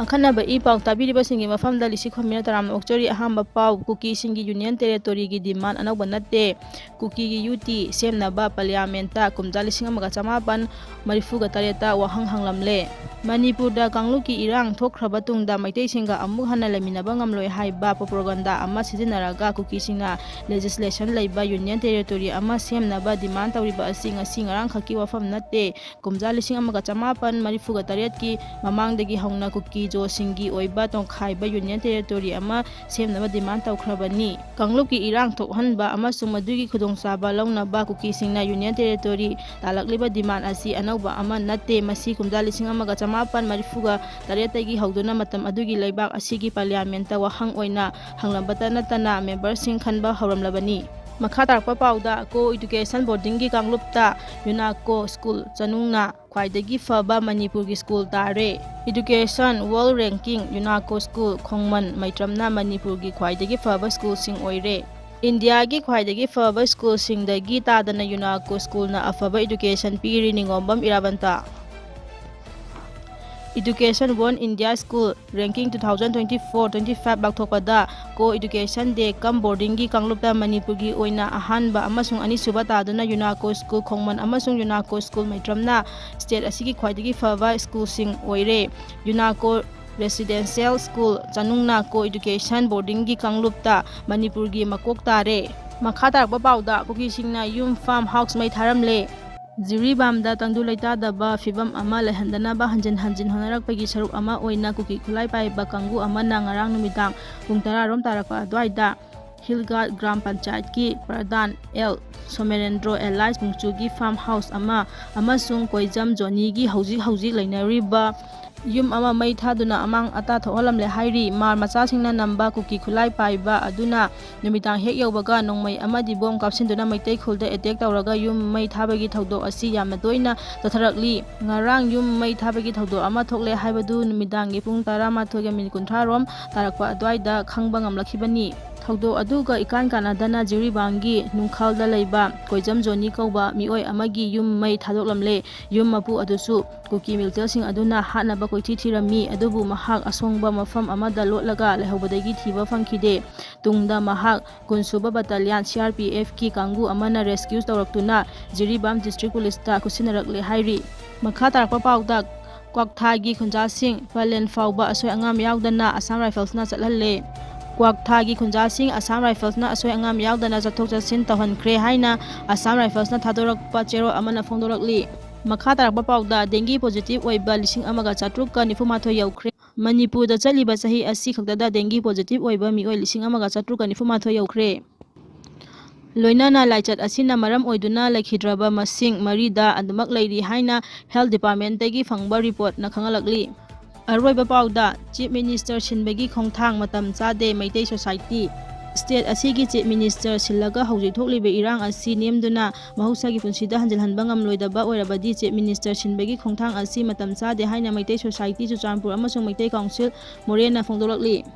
ꯑꯈꯟꯅꯕ ꯏ-ꯄꯥꯎ ꯇꯥꯕꯤꯔꯤꯕꯁꯤꯡꯒꯤ ꯃꯐꯝꯗ ꯂꯤꯁꯤꯈꯣꯝꯃꯤꯅ ꯇꯔꯥꯝꯅ ꯑꯣꯛꯆꯔꯤ꯫ ꯑꯍꯥꯟꯕ ꯄꯥꯎ ꯀꯨꯀꯤꯁꯤꯡꯒꯤ ꯌꯨꯅꯤꯌꯟ ꯇꯦꯔꯤꯇꯣꯔꯤꯒꯤ ꯗꯤꯃꯥꯟ ꯑꯅꯧꯕ ꯅꯠꯇꯦ꯫ ꯀꯨꯀꯤꯒꯤ ꯌꯨꯇꯤ ꯁꯦꯝꯅꯕ ꯄꯥꯔꯂꯤꯌꯥꯃꯦꯟꯠꯇ ꯀꯨꯝꯖꯥ 1938ꯇ ꯋꯥꯍꯪ ꯍꯪꯂꯝꯂꯦ꯫ ꯃꯅꯤꯄꯨꯔꯗ ꯀꯥꯡꯂꯨꯞꯀꯤ ꯏꯔꯥꯡ ꯊꯣꯛꯈ꯭ꯔꯕ ꯇꯨꯡꯗ ꯃꯩꯇꯩꯁꯤꯡꯒ ꯑꯃꯨꯛ ꯍꯟꯅ ꯂꯩꯃꯤꯟꯅꯕ ꯉꯝꯂꯣꯏ ꯍꯥꯏꯕ ꯄ꯭ꯔꯣꯄꯥꯒꯥꯟꯗꯥ ꯑꯃ ꯁꯤꯖꯤꯟꯅꯔꯒ ꯀꯨꯀꯤꯁꯤꯡꯅ ꯂꯦꯖꯤꯁꯂꯦꯁꯟ ꯂꯩꯕ ꯌꯨꯅꯤꯌꯟ ꯇꯦꯔꯤꯇꯣꯔꯤ ꯑꯃ ꯁꯦꯝꯅꯕ ꯗꯤꯃꯥꯟ ꯇꯧꯔꯤꯕ ꯑꯁꯤ ꯉꯁꯤ ꯉꯔꯥꯡꯈꯛꯀꯤ ꯋꯥꯐꯝ ꯅꯠꯇꯦ꯫ ꯀꯨꯝꯖꯥ 1948ꯀꯤ ꯃꯃꯥꯡꯗꯒꯤ ꯍꯧꯅ ꯀꯨꯀꯤ-ꯖꯣꯁꯤꯡꯒꯤ ꯑꯣꯏꯕ ꯇꯣꯡꯈꯥꯏꯕ ꯌꯨꯅꯤꯌꯟ ꯇꯦꯔꯤꯇꯣꯔꯤ ꯑꯃ ꯁꯦꯝꯅꯕ ꯗꯤꯃꯥꯟ ꯇꯧꯈ꯭ꯔꯕꯅꯤ꯫ ꯀꯥꯡꯂꯨꯞꯀꯤ ꯏꯔꯥꯡ ꯊꯣꯛꯍꯟꯕ ꯑꯃꯁꯨꯡ ꯃꯗꯨꯒꯤ ꯈꯨꯗꯣꯡꯆꯥꯕ ꯂꯧꯅꯕ ꯀꯨꯀꯤꯁꯤꯡꯅ ꯌꯨꯅꯤꯌꯟ ꯇꯦꯔꯤꯇꯣꯔꯤ ꯇꯥꯜꯂꯛꯂꯤꯕ ꯗꯤꯃꯥꯟ ꯑꯁꯤ ꯑꯅꯧꯕ ꯑꯃ ꯅꯠꯇꯦ꯫ ꯃꯁꯤ ꯀꯨꯝꯖꯥ 1938ꯇꯒꯤ ꯍꯧꯗꯨꯅ ꯃꯇꯝ ꯑꯗꯨꯒꯤ ꯂꯩꯕꯥꯛ ꯑꯁꯤꯒꯤ ꯄꯥꯔꯂꯤꯌꯥꯃꯦꯟꯠꯇ ꯋꯥꯍꯪ ꯑꯣꯏꯅ ꯍꯪꯂꯝꯕꯇ ꯅꯠꯇꯅ ꯃꯦꯝꯕꯔꯁꯤꯡ ꯈꯟꯕ ꯍꯧꯔꯝꯂꯕꯅꯤ꯫ ꯃꯈꯥ ꯇꯥꯔꯛꯄ ꯄꯥꯎꯗ ꯀꯣ-ꯑꯦꯗꯨꯀꯦꯁꯟ ꯕꯣꯔꯗꯤꯡꯒꯤ ꯀꯥꯡꯂꯨꯞꯇ ꯌꯨꯅꯥꯀꯣ ꯁ꯭ꯀꯨꯜ ꯆꯅꯨꯡꯅ ꯈ꯭ꯋꯥꯏꯗꯒꯤ ꯐꯕ ꯃꯅꯤꯄꯨꯔꯒꯤ ꯁ꯭ꯀꯨꯜ ꯇꯥꯔꯦ꯫ ꯏꯗꯨꯀꯦꯁꯟ ꯋꯥꯔꯜ ꯔꯦꯡꯀꯤꯡ ꯌꯨꯅꯥꯀꯣ ꯁ꯭ꯀꯨꯜ ꯈꯣꯡꯃꯟ ꯃꯩꯇ꯭ꯔꯝꯅ ꯃꯅꯤꯄꯨꯔꯒꯤ ꯈ꯭ꯋꯥꯏꯗꯒꯤ ꯐꯕ ꯁ꯭ꯀꯨꯜꯁꯤꯡ ꯑꯣꯏꯔꯦ꯫ ꯏꯟꯗꯤꯌꯥꯒꯤ ꯈ꯭ꯋꯥꯏꯗꯒꯤ ꯐꯕ ꯁ꯭ꯀꯨꯜꯁꯤꯡꯗꯒꯤ ꯇꯥꯗꯅ ꯌꯨꯅꯥꯀꯣ ꯁ꯭ꯀꯨꯜꯅ ꯑꯐꯕ ꯏꯗꯨꯀꯦꯁꯟ ꯄꯤꯔꯤ꯫ ꯅꯤꯉꯣꯝꯕꯝ ꯏꯔꯥꯕꯟꯇ ꯏꯗꯨꯀꯦꯁꯟ ꯋꯥꯟ ꯏꯟꯗꯤꯌꯥ ꯁ꯭ꯀꯨꯜ ꯔꯦꯡꯀꯤꯡ 2024-25 ꯂꯥꯎꯊꯣꯛꯄꯗ ꯀꯣ-ꯑꯦꯗꯨꯀꯦꯁꯟ ꯗꯦ ꯀꯝ ꯕꯣꯔꯗꯤꯡꯒꯤ ꯀꯥꯡꯂꯨꯞꯇ ꯃꯅꯤꯄꯨꯔꯒꯤ ꯑꯣꯏꯅ ꯑꯍꯥꯟꯕ ꯑꯃꯁꯨꯡ ꯑꯅꯤꯁꯨꯕ ꯇꯥꯗꯨꯅ ꯌꯨꯅꯥꯀꯣ ꯁ꯭ꯀꯨꯜ ꯈꯣꯡꯃꯟ ꯑꯃꯁꯨꯡ ꯌꯨꯅꯥꯀꯣ ꯁ꯭ꯀꯨꯜ ꯃꯩꯇ꯭ꯔꯝꯅ ꯁ꯭ꯇꯦꯠ ꯑꯁꯤꯒꯤ ꯈ꯭ꯋꯥꯏꯗꯒꯤ ꯐꯕ ꯁ꯭ꯀꯨꯜꯁꯤꯡ ꯑꯣꯏꯔꯦ꯫ ꯌꯨꯅꯥꯀꯣ ꯔꯦꯁꯤꯗꯦꯟꯁꯤꯌꯦꯜ ꯁ꯭ꯀꯨꯜ ꯆꯅꯨꯡꯅ ꯀꯣ-ꯑꯦꯗꯨꯀꯦꯁꯟ ꯕꯣꯔꯗꯤꯡꯒꯤ ꯀꯥꯡꯂꯨꯞꯇ ꯃꯅꯤꯄꯨꯔꯒꯤ ꯃꯀꯣꯛ ꯇꯥꯔꯦ꯫ ꯃꯈꯥ ꯇꯥꯔꯛꯄ ꯄꯥꯎꯗ ꯀꯨꯀꯤꯁꯤꯡꯅ ꯌꯨꯝ ꯐꯥꯔꯝ ꯍꯥꯎꯁ ꯃꯩ ꯊꯥꯔꯝꯂꯦ꯫ ꯖꯤꯔꯤꯕꯥꯝꯗ ꯇꯪꯗꯨ ꯂꯩꯇꯥꯗꯕ ꯐꯤꯚꯝ ꯑꯃ ꯂꯩꯍꯟꯗꯅꯕ ꯍꯟꯖꯤꯟ ꯍꯟꯖꯤꯟ ꯍꯣꯠꯅꯔꯛꯄꯒꯤ ꯁꯔꯨꯛ ꯑꯃ ꯑꯣꯏꯅ ꯀꯨꯀꯤ ꯈꯨꯠꯂꯥꯏ ꯄꯥꯏꯕ ꯀꯥꯡꯕꯨ ꯑꯃꯅ ꯉꯔꯥꯡ ꯅꯨꯃꯤꯗꯥꯡ ꯄꯨꯡ 10 ꯔꯣꯝ ꯇꯥꯔꯛꯄ ꯑꯗꯨꯋꯥꯏꯗ ꯍꯤꯜꯒꯥꯠ ꯒ꯭ꯔꯥꯝ ꯄꯟꯆꯥꯌꯠꯀꯤ ꯄ꯭ꯔꯙꯥꯟ ꯑꯦꯜ. ꯁꯣꯃꯦꯔꯦꯟꯗ꯭ꯔꯣ ꯑꯦꯂꯥꯏꯁ ꯃꯨꯡꯆꯨꯒꯤ ꯐꯥꯔꯝ ꯍꯥꯎꯁ ꯑꯃ ꯑꯃꯁꯨꯡ ꯀꯣꯏꯖꯝ ꯖꯣꯅꯤꯒꯤ ꯍꯧꯖꯤꯛ ꯂꯩꯅꯔꯤꯕ ꯌꯨꯝ ꯑꯃ ꯃꯩ ꯊꯥꯗꯨꯅ ꯑꯃꯥꯡ ꯑꯇꯥ ꯊꯣꯛꯍꯜꯂꯝꯂꯦ ꯍꯥꯏꯔꯤ꯫ ꯃꯥꯔ ꯃꯆꯥꯁꯤꯡꯅ ꯅꯝꯕ ꯀꯨꯀꯤ ꯈꯨꯠꯂꯥꯏ ꯄꯥꯏꯕ ꯑꯗꯨꯅ ꯅꯨꯃꯤꯗꯥꯡ ꯍꯦꯛ ꯌꯧꯕꯒ ꯅꯣꯡꯃꯩ ꯑꯃꯗꯤ ꯕꯣꯝ ꯀꯥꯞꯁꯤꯟꯗꯨꯅ ꯃꯩꯇꯩ ꯈꯨꯜꯗ ꯑꯦꯇꯦꯛ ꯇꯧꯔꯒ ꯌꯨꯝ ꯃꯩ ꯊꯥꯕꯒꯤ ꯊꯧꯗꯣꯛ ꯑꯁꯤ ꯌꯥꯝꯅ ꯇꯣꯏꯅ ꯆꯠꯊꯔꯛꯂꯤ꯫ ꯉꯔꯥꯡ ꯌꯨꯝ ꯃꯩ ꯊꯥꯕꯒꯤ ꯊꯧꯗꯣꯛ ꯑꯃ ꯊꯣꯛꯂꯦ ꯍꯥꯏꯕꯗꯨ ꯅꯨꯃꯤꯗꯥꯡꯒꯤ ꯄꯨꯡ 11:30 ꯔꯣꯝ ꯇꯥꯔꯛꯄ ꯑꯗꯨꯋꯥꯏꯗ ꯈꯪꯕ ꯉꯝꯂꯛꯈꯤꯕꯅꯤ꯫ ꯊꯧꯗꯣꯛ ꯑꯗꯨꯒ ꯏꯀꯥꯟ ꯀꯥꯟꯅꯗꯅ ꯖꯤꯔꯤꯕꯥꯝꯒꯤ ꯅꯨꯡꯈꯜꯗ ꯂꯩꯕ ꯀꯣꯏꯖꯝ ꯖꯣꯅꯤ ꯀꯧꯕ ꯃꯤꯑꯣꯏ ꯑꯃꯒꯤ ꯌꯨꯝ ꯃꯩ ꯊꯥꯗꯣꯛꯂꯝꯂꯦ꯫ ꯌꯨꯝ ꯃꯄꯨ ꯑꯗꯨꯁꯨ ꯀꯨꯀꯤ ꯃꯤꯂꯤꯇꯦꯜꯁꯤꯡ ꯑꯗꯨꯅ ꯍꯥꯠꯅꯕ ꯀꯣꯏꯊꯤ ꯊꯤꯔꯝꯃꯤ ꯑꯗꯨꯕꯨ ꯃꯍꯥꯛ ꯑꯁꯣꯡꯕ ꯃꯐꯝ ꯑꯃꯗ ꯂꯣꯠꯂꯒ ꯂꯩꯍꯧꯕꯗꯒꯤ ꯊꯤꯕ ꯐꯪꯈꯤꯗꯦ꯫ ꯇꯨꯡꯗ ꯃꯍꯥꯛ ꯀꯨꯟꯁꯨꯕ ꯕꯠꯇꯥꯂꯤꯌꯟ CRPFꯀꯤ ꯀꯥꯡꯕꯨ ꯑꯃꯅ ꯔꯦꯁꯀ꯭ꯌꯨ ꯇꯧꯔꯛꯇꯨꯅ ꯖꯤꯔꯤꯕꯥꯝ ꯗꯤꯁꯇ꯭ꯔꯤꯛ ꯄꯨꯂꯤꯁꯇ ꯈꯨꯠꯁꯤꯟꯅꯔꯛꯂꯦ ꯍꯥꯏꯔꯤ꯫ ꯃꯈꯥ ꯇꯥꯔꯛꯄ ꯄꯥꯎꯗ ꯀ꯭ꯋꯥꯛꯊꯥꯒꯤ ꯈꯨꯟꯖꯥꯁꯤꯡ ꯄꯂꯦꯟ ꯐꯥꯎꯕ ꯑꯁꯣꯏ ꯑꯉꯥꯝ ꯌꯥꯎꯗꯅ ꯑꯁꯥꯝ ꯔꯥꯏꯐꯜꯁꯅ ꯆꯠꯍꯜꯂꯦ꯫ ꯀ꯭ꯋꯥꯛꯊꯥꯒꯤ ꯈꯨꯟꯖꯥꯁꯤꯡ ꯑꯁꯥꯝ ꯔꯥꯏꯐꯜꯁꯅ ꯑꯁꯣꯏ ꯑꯉꯥꯝ ꯌꯥꯎꯗꯅ ꯆꯠꯊꯣꯛ-ꯆꯠꯁꯤꯟ ꯇꯧꯍꯟꯈ꯭ꯔꯦ ꯍꯥꯏꯅ ꯑꯁꯥꯝ ꯔꯥꯏꯐꯜꯁꯅ ꯊꯥꯗꯣꯔꯛꯄ ꯆꯦꯔꯣꯜ ꯑꯃꯅ ꯐꯣꯡꯗꯣꯔꯛꯂꯤ꯫ ꯃꯈꯥ ꯇꯥꯔꯛꯄ ꯄꯥꯎꯗ ꯗꯦꯡꯒꯤ ꯄꯣꯖꯤꯇꯤꯚ ꯑꯣꯏꯕ 1,794 ꯌꯧꯈ꯭ꯔꯦ꯫ ꯃꯅꯤꯄꯨꯔꯗ ꯆꯠꯂꯤꯕ ꯆꯍꯤ ꯑꯁꯤ ꯈꯛꯇꯗ ꯗꯦꯡꯒꯤ ꯄꯣꯖꯤꯇꯤꯚ ꯑꯣꯏꯕ ꯃꯤꯑꯣꯏ 1,794 ꯌꯧꯈ꯭ꯔꯦ꯫ ꯂꯣꯏꯅꯅ ꯂꯥꯏꯆꯠ ꯑꯁꯤꯅ ꯃꯔꯝ ꯑꯣꯏꯗꯨꯅ ꯂꯩꯈꯤꯗ꯭ꯔꯕ ꯃꯁꯤꯡ 4ꯗ ꯑꯗꯨꯃꯛ ꯂꯩꯔꯤ ꯍꯥꯏꯅ ꯍꯦꯜꯊ ꯗꯤꯄꯥꯔꯠꯃꯦꯟꯠꯇꯒꯤ ꯐꯪꯕ ꯔꯤꯄꯣꯔꯠꯅ ꯈꯪꯍꯜꯂꯛꯂꯤ꯫ ꯑꯔꯣꯏꯕ ꯄꯥꯎꯗ ꯆꯤꯐ ꯃꯤꯅꯤꯁꯇꯔ ꯁꯤꯟꯕꯒꯤ ꯈꯣꯡꯊꯥꯡ ꯃꯇꯝ ꯆꯥꯗꯦ ꯃꯩꯇꯩ ꯁꯣꯁꯥꯏꯇꯤ ꯁ꯭ꯇꯦꯠ ꯑꯁꯤꯒꯤ ꯆꯤꯐ ꯃꯤꯅꯤꯁꯇꯔ ꯁꯤꯜꯂꯒ ꯍꯧꯖꯤꯛ ꯊꯣꯛꯂꯤꯕ ꯏꯔꯥꯡ ꯑꯁꯤ ꯅꯦꯝꯗꯨꯅ ꯃꯍꯧꯁꯥꯒꯤ ꯄꯨꯟꯁꯤꯗ ꯍꯟꯖꯤꯜꯍꯟꯕ ꯉꯝꯂꯣꯏꯗꯕ ꯑꯣꯏꯔꯕꯗꯤ ꯆꯤꯐ ꯃꯤꯅꯤꯁꯇꯔ ꯁꯤꯟꯕꯒꯤ ꯈꯣꯡꯊꯥꯡ ꯑꯁꯤ ꯃꯇꯝ ꯆꯥꯗꯦ ꯍꯥꯏꯅ ꯃꯩꯇꯩ ꯁꯣꯁꯥꯏꯇꯤ ꯆꯨꯔꯆꯥꯟꯄꯨꯔ ꯑꯃꯁꯨꯡ ꯃꯩꯇꯩ ꯀꯥꯎꯟꯁꯤꯜ ꯃꯣꯔꯦꯅ ꯐꯣꯡꯗꯣꯛꯂꯛꯂꯤ꯫